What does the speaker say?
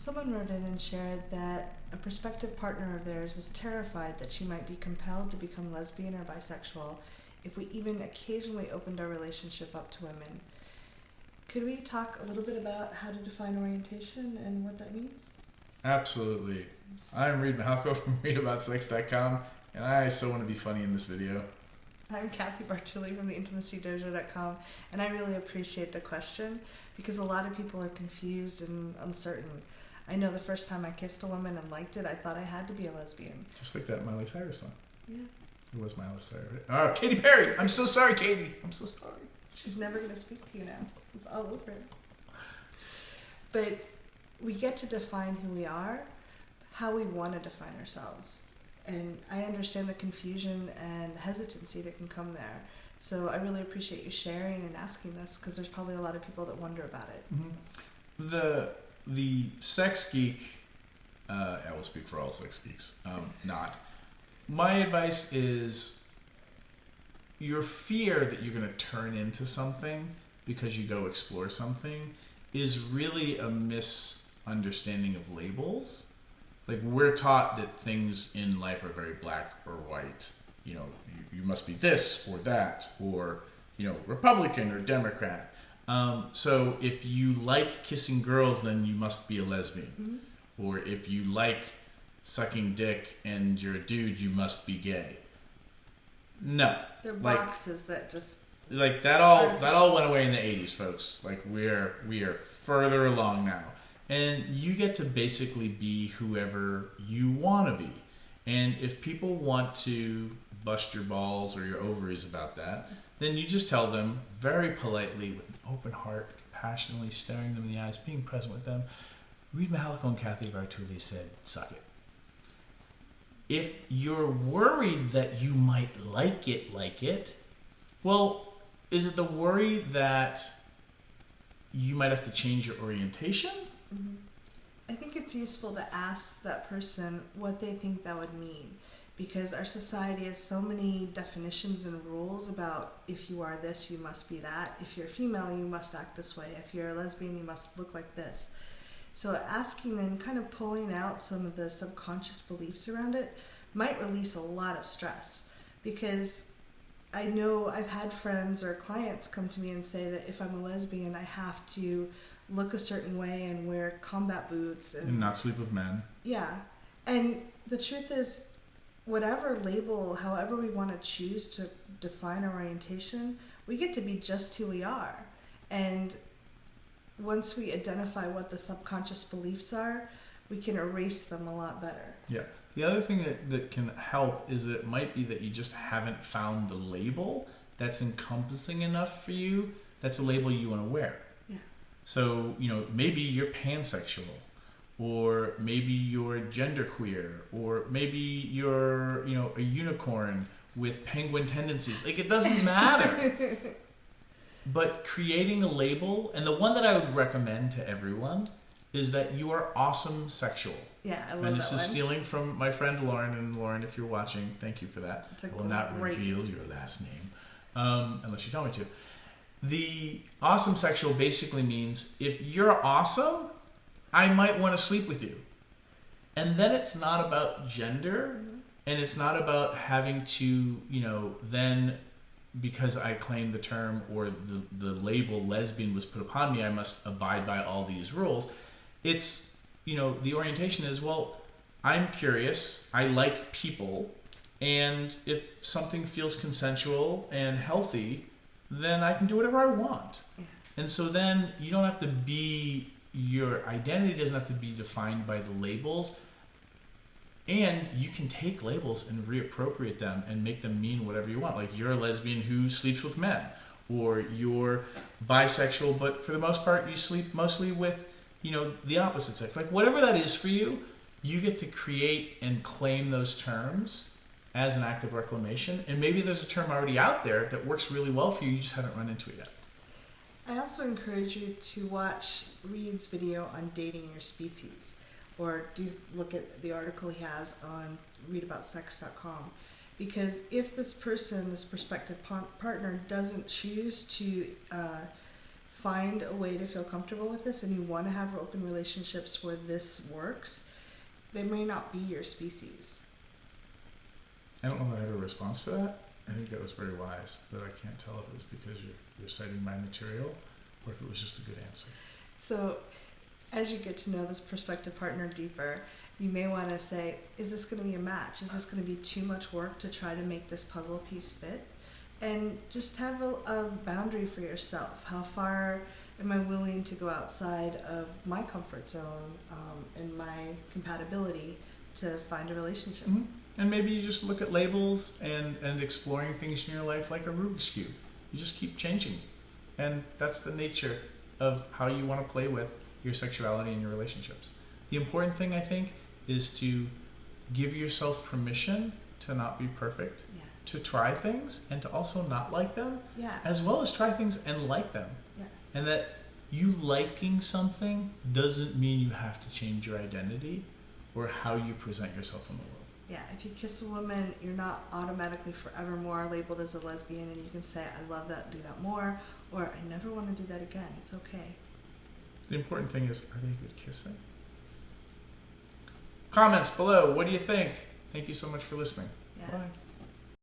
Someone wrote in and shared that a prospective partner of theirs was terrified that she might be compelled to become lesbian or bisexual if we even occasionally opened our relationship up to women. Could we talk a little bit about how to define orientation and what that means? Absolutely. I'm Reid from reidaboutsex.com, and I so want to be funny in this video. I'm Cathy from theintimacydojo.com, and I really appreciate the question because a lot of people are confused and uncertain. I know the first time I kissed a woman and liked it, I thought I had to be a lesbian. Just like that Miley Cyrus song. Yeah. It was Miley Cyrus. Oh, Katy Perry! I'm so sorry, Katy. I'm so sorry. She's never going to speak to you now. It's all over. But we get to define who we are, how we want to define ourselves. And I understand the confusion and the hesitancy that can come there. So I really appreciate you sharing and asking this because there's probably a lot of people that wonder about it. Mm-hmm. The Sex Geek, I will speak for all Sex Geeks, not. My advice is your fear that you're going to turn into something because you go explore something is really a misunderstanding of labels. Like, we're taught that things in life are very black or white. You know, you must be this or that, or, you know, Republican or Democrat. So if you like kissing girls, then you must be a lesbian. Mm-hmm. Or if you like sucking dick and you're a dude, you must be gay. No. They're boxes that just... Like, that all went away in the 80s, folks. Like, we are further along now. And you get to basically be whoever you want to be. And if people want to bust your balls or your ovaries about that, then you just tell them very politely, with an open heart, passionately staring them in the eyes, being present with them. Reid and Cathy Vartuli said, suck it. If you're worried that you might like it, well, is it the worry that you might have to change your orientation? Mm-hmm. I think it's useful to ask that person what they think that would mean, because our society has so many definitions and rules about if you are this, you must be that. If you're female, you must act this way. If you're a lesbian, you must look like this. So asking and kind of pulling out some of the subconscious beliefs around it might release a lot of stress, because I know I've had friends or clients come to me and say that if I'm a lesbian, I have to look a certain way and wear combat boots and not sleep with men. Yeah. And the truth is, whatever label, however we want to choose to define our orientation, we get to be just who we are. And once we identify what the subconscious beliefs are, we can erase them a lot better. Yeah. The other thing that can help is that it might be that you just haven't found the label that's encompassing enough for you. That's a label you want to wear. Yeah. So, you know, maybe you're pansexual, or maybe you're genderqueer, or maybe you're, you know, a unicorn with penguin tendencies. Like, it doesn't matter. But creating a label, and the one that I would recommend to everyone, is that you are awesome sexual. Yeah, I love that. And this one. is stealing from my friend Lauren. And Lauren, if you're watching, thank you for that. I will not reveal your last name, unless you tell me to. The awesome sexual basically means if you're awesome, I might want to sleep with you. And then it's not about gender, and it's not about having to, you know, then because I claim the term or the label lesbian was put upon me, I must abide by all these rules. It's, you know, the orientation is, well, I'm curious, I like people, and if something feels consensual and healthy, then I can do whatever I want. Yeah. And so then you don't have to be, your identity doesn't have to be defined by the labels, and you can take labels and reappropriate them and make them mean whatever you want. Like, you're a lesbian who sleeps with men, or you're bisexual, but for the most part you sleep mostly with, you know, the opposite sex. Like, whatever that is for you, you get to create and claim those terms as an act of reclamation. And maybe there's a term already out there that works really well for you, you just haven't run into it yet. I also encourage you to watch Reid's video on dating your species, or do look at the article he has on reidaboutsex.com. Because if this person, this prospective partner, doesn't choose to find a way to feel comfortable with this and you want to have open relationships where this works, they may not be your species. I don't know that I have a response to that. I think that was very wise, but I can't tell if it was because you're citing my material or if it was just a good answer. So as you get to know this prospective partner deeper, you may want to say, is this going to be a match? Is this going to be too much work to try to make this puzzle piece fit? And just have a boundary for yourself. How far am I willing to go outside of my comfort zone and my compatibility to find a relationship? Mm-hmm. And maybe you just look at labels and exploring things in your life like a Rubik's Cube. You just keep changing. And that's the nature of how you want to play with your sexuality and your relationships. The important thing, I think, is to give yourself permission to not be perfect, to try things and to also not like them, as well as try things and like them. And that you liking something doesn't mean you have to change your identity or how you present yourself in the world. Yeah, if you kiss a woman, you're not automatically forevermore labeled as a lesbian, and you can say, I love that, do that more, or I never want to do that again. It's okay. The important thing is, are they good kissing? Comments below. What do you think? Thank you so much for listening. Yeah. Bye.